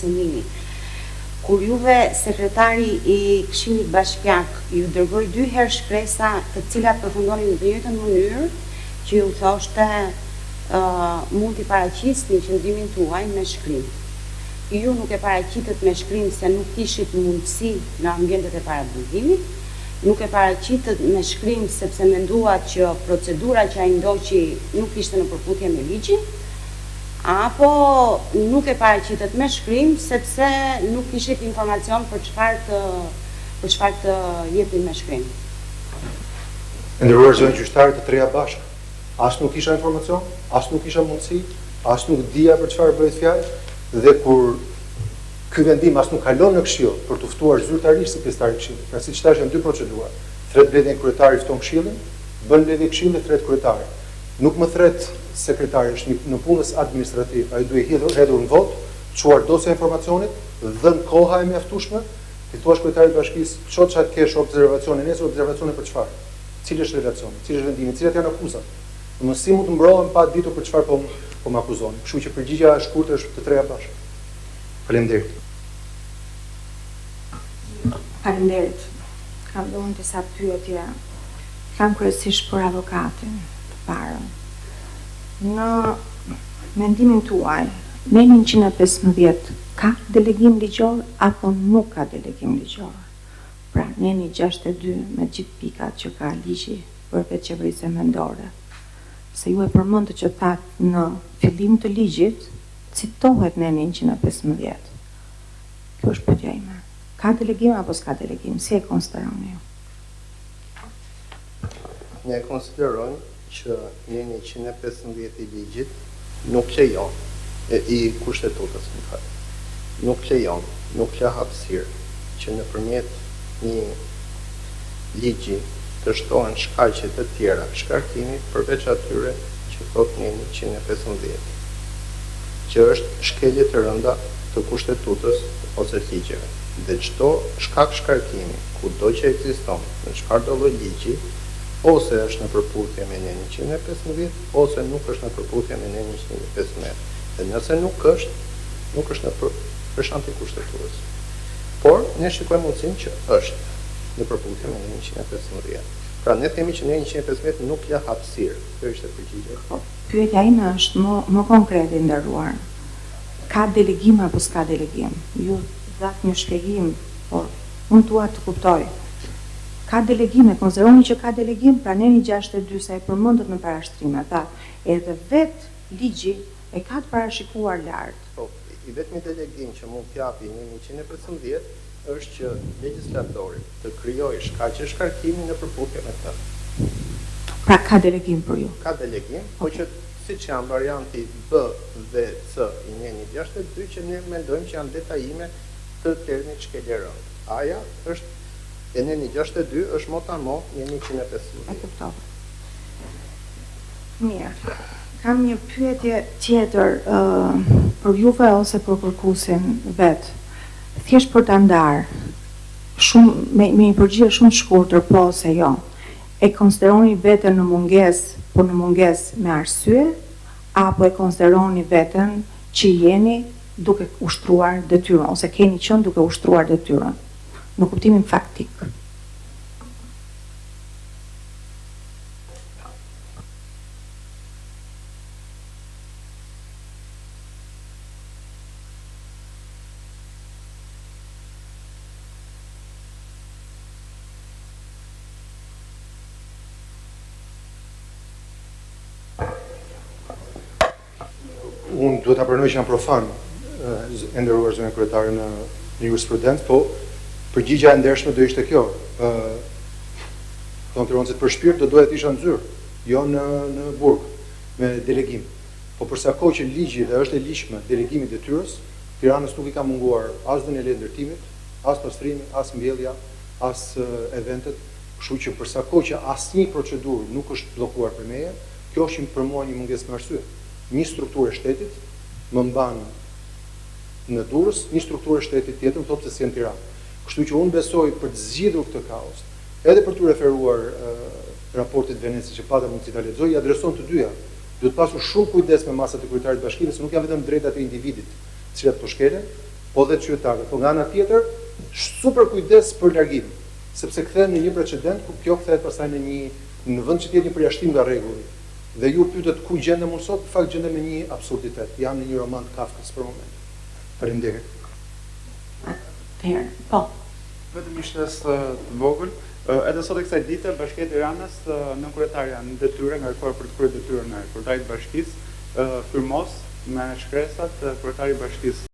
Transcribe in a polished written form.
Senini. Kur juve sekretari i Këshillit Bashkiak ju dërgoi 2 herë shkresa të cilat përfundonin në të njëjtën mënyrë, që ju thoshte mund t'i paraqisni qëndrimin tuaj me shkrim. Ju nuk e paraqitët me shkrim se nuk kishit mundësi në ambientet e parabullimit, nuk e paraqitët me shkrim sepse menduat që procedura që ai ndoqi nuk ishte në përputhje me ligjin, apo nuk e paraqitët me shkrim sepse nuk kishit informacion për çfarë të jepin me shkrim. Nderuar zënë gjyqtarë të treja bashkë, as nuk kisha informacion, as nuk kisha mundësi, as nuk dija për çfarë bëhet fjalë, dhe kur ky vendim as nuk kalon në këshill për të ftuar zyrtarisht si pjesëtar i këshillit. Pra siç thash janë 2 procedura. Thret mbledhjen kryetari fton këshillin, bën mbledhje këshilli, thret kryetari. Nuk më thret sekretari, është në punës administrativ, ai duhet hedhur në votë, çuar dosja e informacionit, dhën koha e mjaftueshme, i thua kryetarit të bashkisë, çot çat kesh observacione, nesër observacione për çfarë? Cili është relacioni, cili është vendimi, cilat janë akuzat. Domethënë si mund të mbrohem pa ditur për çfarë po më akuzoni. Kështu që përgjigjja e shkurtër është të treja bashkë. Faleminderit. Faleminderit. Kam dhënë disa pyetje. Kam kryesisht për avokatin të parën. Në mendimin tuaj, në 115 ka delegim ligjor apo nuk ka delegim ligjor? Pra, në 162 me gjithë pikat që ka ligji përveç qeverisë mendore. Se ju e përmendët që thatë në fillim të ligjit, citohet në 115. Kjo është pyetja ime. Ka delegim apo s'ka delegim? Si e konsideroni ju? Ne konsiderojmë që në 115 i ligjit nuk lejon, i kushtetutës më fal, nuk lejon, nuk ka hapësirë që nëpërmjet një ligji të shtohen shkaqe të tjera shkarkimi përveç atyre që thot në 115, që është shkelje të rënda të kushtetutës ose të ligjeve. Dhe çdo shkak shkarkimi, kudo që ekziston në çfarëdo lloj ligji, ose është në përputhje me 115, ose nuk është në përputhje me 115. Dhe nëse nuk është në është antikushtetues. Por ne shikojmë mundësinë që është në përputhje me 115. Pra ne themi që në 115 nuk ka hapësirë. Kjo është përgjigjja. Pyetja ime është më konkrete, nderuar. Ka delegim apo s'ka delegim? Ju dhat një shpjegim, por unë dua të kuptoj. Ka delegim, e konsideroni që ka delegim, pra në 162 sa e përmendët në parashtrime, tha, edhe vetë ligji e ka të parashikuar lart. Po, i vetmi delegim që mund t'japi në 115 është që legjislatori të krijojë shkaqe shkarkimi në përputhje me këtë. Pra ka delegim për ju? Ka delegim, po që siç janë varianti B dhe C i 162 që ne mendojmë që janë detajime të termit shkelje rënd. Aja është e në 162 është motamo në 115. E kuptova. Mirë. Kam një pyetje tjetër për juve ose për kërkuesin vet. Thjesht për ta ndarë, me një përgjigje shumë të shkurtër, po ose jo. E konsideroni veten në mungesë, po në mungesë me arsye, apo e konsideroni veten që jeni duke ushtruar detyrën, ose keni qenë duke ushtruar detyrën, në kuptimin faktik? Unë duhet ta pranoj që jam profan, e nderuar zënë kryetare në jurisprudencë, po përgjigjja e ndershme do ishte kjo. Thonë Tiranësit për shpirt do doja të isha në zyrë, jo në burg, me delegim. Po për sa kohë që ligji dhe është e ligjshme delegimi i detyrës, Tiranës nuk i ka munguar as dhënia e ndërtimit, as pastrimi, as mbjellja, as eventet, kështu që për sa kohë që asnjë procedurë nuk është bllokuar për meje, kjo është për mua një mungesë me arsye. Një strukturë e shtetit më mban në Durrës, një strukturë e shtetit tjetër më thotë se si në Tiranë. Kështu që unë besoj për të zgjidhur këtë kaos, edhe për të referuar raportit Veneci që pata mundësi ta lexoj, i adreson të dyja. Duhet pasur shumë kujdes me masat e kryetarit të bashkimit, se nuk janë vetëm drejtat e individit, të cilat po shkelen, po dhe qytetarët. Po nga ana tjetër, super kujdes për largim, sepse kthehem në një precedent ku kjo kthehet pastaj në vend që të jetë një përjashtim nga rregulli. Dhe ju pyetët ku gjendem unë sot, në fakt gjendem në një absurditet. Jam në një roman të Kafkës për moment. Faleminderit. Atëherë, po. Vetëm një shtesë të vogël. Edhe sot e kësaj dite, Bashkia e Tiranës, nënkryetaria në detyrë, ngarkuar për të kryer detyrën e kryetarit të bashkisë, firmos me shkresat kryetari i bashkisë